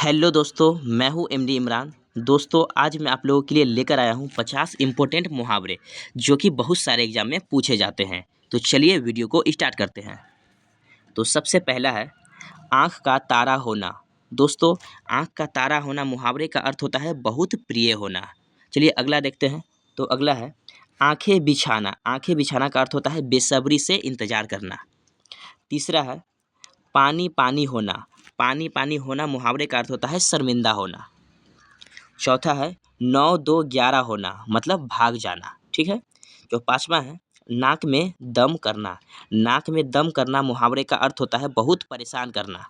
Hello दोस्तों, मैं हूं एमडी इमरान। दोस्तों, आज मैं आप लोगों के लिए लेकर आया हूं 50 इम्पोर्टेंट मुहावरे जो कि बहुत सारे एग्जाम में पूछे जाते हैं। तो चलिए वीडियो को स्टार्ट करते हैं। तो सबसे पहला है आँख का तारा होना। दोस्तों, आँख का तारा होना मुहावरे का अर्थ होता है बहुत प्रिय होना। चलिए अगला देखते हैं। तो अगला है आँखें बिछाना। आँखें बिछाना का अर्थ होता है बेसब्री से इंतज़ार करना। तीसरा है पानी पानी होना। पानी पानी होना मुहावरे का अर्थ होता है शर्मिंदा होना। चौथा है 9-2-11 होना मतलब भाग जाना। ठीक है। जो पांचवा है नाक में दम करना। नाक में दम करना मुहावरे का अर्थ होता है बहुत परेशान करना।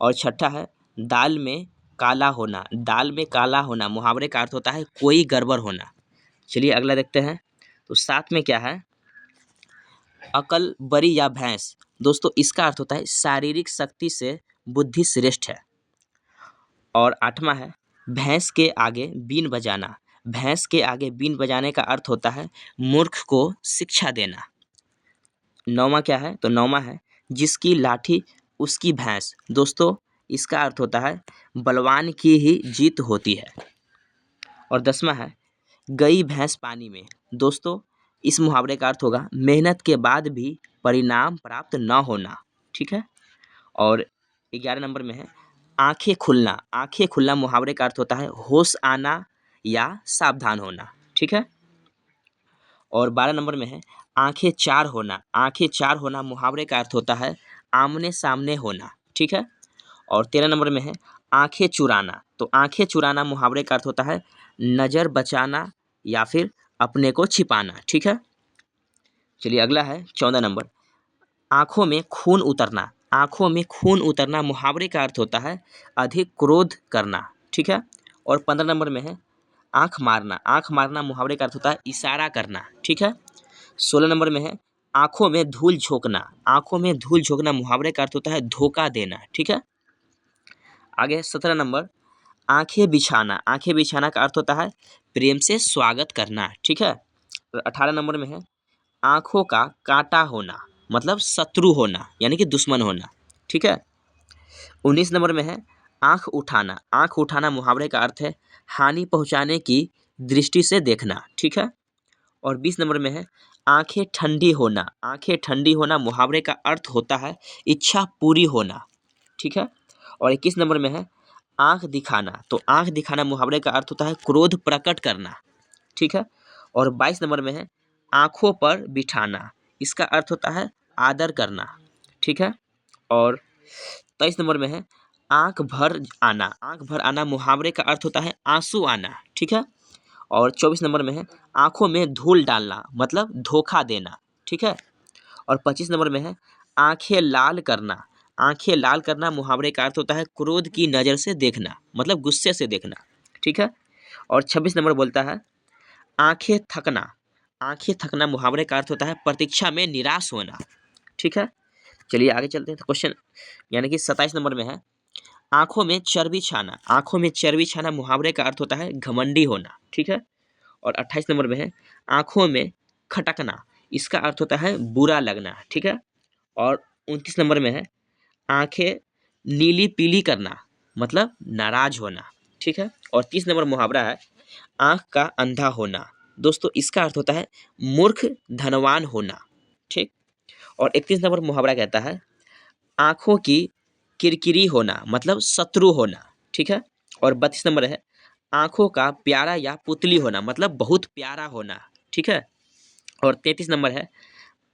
और छठा है दाल में काला होना। दाल में काला होना मुहावरे का अर्थ होता है कोई गड़बड़ होना। चलिए अगला देखते हैं। तो साथ में क्या है अकल बड़ी या भैंस। दोस्तों, इसका अर्थ होता है शारीरिक शक्ति से बुद्धि श्रेष्ठ है। और आठवां है भैंस के आगे बीन बजाना। भैंस के आगे बीन बजाने का अर्थ होता है मूर्ख को शिक्षा देना। नौवां क्या है तो नौवां है जिसकी लाठी उसकी भैंस। दोस्तों, इसका अर्थ होता है बलवान की ही जीत होती है। और 10वां है गई भैंस पानी में। दोस्तों, इस मुहावरे का अर्थ होगा मेहनत के बाद भी परिणाम प्राप्त न होना। ठीक है। और 11 नंबर में है आंखें खुलना। आंखें खुलना मुहावरे का अर्थ होता है होश आना या सावधान होना। ठीक है। और 12 नंबर में है आंखें चार होना। आंखें चार होना मुहावरे का अर्थ होता है आमने सामने होना। ठीक है। और 13 नंबर में है आंखें चुराना। तो आंखें चुराना मुहावरे का अर्थ होता है नज़र बचाना या फिर अपने को छिपाना। ठीक है। चलिए अगला है 14 नंबर आँखों में खून उतरना। आँखों में खून उतरना मुहावरे का अर्थ होता है अधिक क्रोध करना। ठीक है। और 15 नंबर में है आँख मारना। आँख मारना मुहावरे का अर्थ होता है इशारा करना। ठीक है। 16 नंबर में है आँखों में धूल झोंकना। आँखों में धूल झोंकना मुहावरे का अर्थ होता है धोखा देना। ठीक है। आगे 17 नंबर आँखें बिछाना। आँखें बिछाना का अर्थ होता है प्रेम से स्वागत करना। ठीक है। और 18 नंबर में है आँखों का कांटा होना मतलब शत्रु होना यानी कि दुश्मन होना। ठीक है। 19 नंबर में है आँख उठाना। आँख उठाना मुहावरे का अर्थ है हानि पहुँचाने की दृष्टि से देखना। ठीक है। और 20 नंबर में है आँखें ठंडी होना। आँखें ठंडी होना मुहावरे का अर्थ होता है इच्छा पूरी होना। ठीक है। और 21 नंबर में है आँख दिखाना। तो आँख दिखाना मुहावरे का अर्थ होता है क्रोध प्रकट करना। ठीक है। और 22 नंबर में है आँखों पर बिठाना। इसका अर्थ होता है आदर करना। ठीक है। और 23 नंबर में है आँख भर आना। आँख भर आना मुहावरे का अर्थ होता है आंसू आना। ठीक है। और 24 नंबर में है आँखों में धूल डालना मतलब धोखा देना। ठीक है। और 25 नंबर में है आँखें लाल करना। आँखें लाल करना मुहावरे का अर्थ होता है क्रोध की नज़र से देखना मतलब गुस्से से देखना। ठीक है। और 26 नंबर बोलता है आँखें थकना। आँखें थकना मुहावरे का अर्थ होता है प्रतीक्षा में निराश होना। ठीक है। चलिए आगे चलते हैं। तो क्वेश्चन यानी कि 27 नंबर में है आँखों में चर्बी छाना। आँखों में चर्बी छाना मुहावरे का अर्थ होता है घमंडी होना। ठीक है। और 28 नंबर में है आँखों में खटकना। इसका अर्थ होता है बुरा लगना। ठीक है। और 29 नंबर में है आँखें नीली पीली करना मतलब नाराज होना। ठीक है। और 30 नंबर मुहावरा है आँख का अंधा होना। दोस्तों, इसका अर्थ होता है मूर्ख धनवान होना। ठीक। और 31 नंबर मुहावरा कहता है आँखों की किरकिरी होना मतलब शत्रु होना। ठीक है। और 32 नंबर है आँखों का प्यारा या पुतली होना मतलब बहुत प्यारा होना। ठीक है। और 33 नंबर है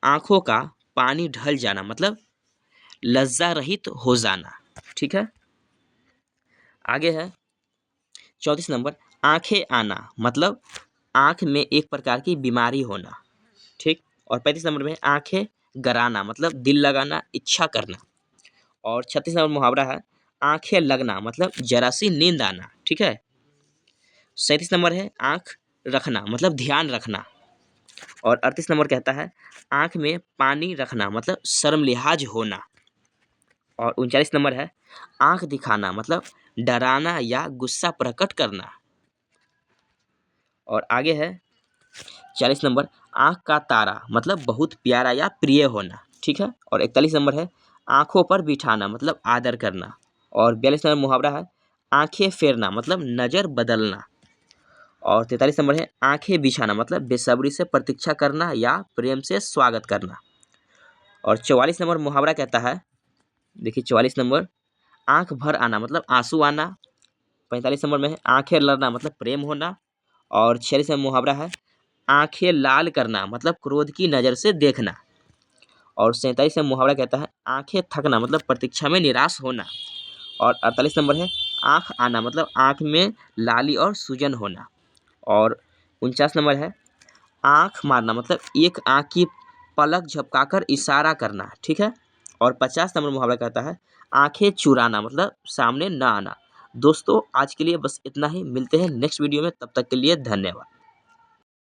आँखों का पानी ढल जाना मतलब लज्जा रहित हो जाना। ठीक है। आगे है 34 नंबर आंखें आना मतलब आँख में एक प्रकार की बीमारी होना। ठीक। और 35 नंबर में आंखें गराना मतलब दिल लगाना इच्छा करना। और 36 नंबर मुहावरा है आंखें लगना मतलब जरा सी नींद आना। ठीक है। 37 नंबर है आँख रखना मतलब ध्यान रखना। और 38 नंबर कहता है आँख में पानी रखना मतलब शर्म लिहाज होना। और 39 नंबर है आँख दिखाना मतलब डराना या गुस्सा प्रकट करना। और आगे है 40 नंबर आँख का तारा मतलब बहुत प्यारा या प्रिय होना। ठीक है। और 41 नंबर है आँखों पर बिठाना मतलब आदर करना। और 42 नंबर मुहावरा है आंखें फेरना मतलब नज़र बदलना। और 43 नंबर है आंखें बिछाना मतलब बेसब्री से प्रतीक्षा करना या प्रेम से स्वागत करना। और 44 नंबर मुहावरा कहता है, देखिए 44 नंबर, आंख भर आना मतलब आंसू आना। 45 नंबर में है आंखें लड़ना मतलब प्रेम होना। और 46 में मुहावरा है आंखें लाल करना मतलब क्रोध की नज़र से देखना। और 47 में मुहावरा कहता है आंखें थकना मतलब प्रतीक्षा में निराश होना। और 48 नंबर है आंख आना मतलब आंख में लाली और सूजन होना। और 49 नंबर है आंख मारना मतलब एक आंख की पलक झपकाकर इशारा करना, ठीक है। और 50 नंबर मुहावरा कहता है आंखें चुराना मतलब सामने ना आना। दोस्तों आज के लिए बस इतना ही, मिलते हैं नेक्स्ट वीडियो में, तब तक के लिए धन्यवाद।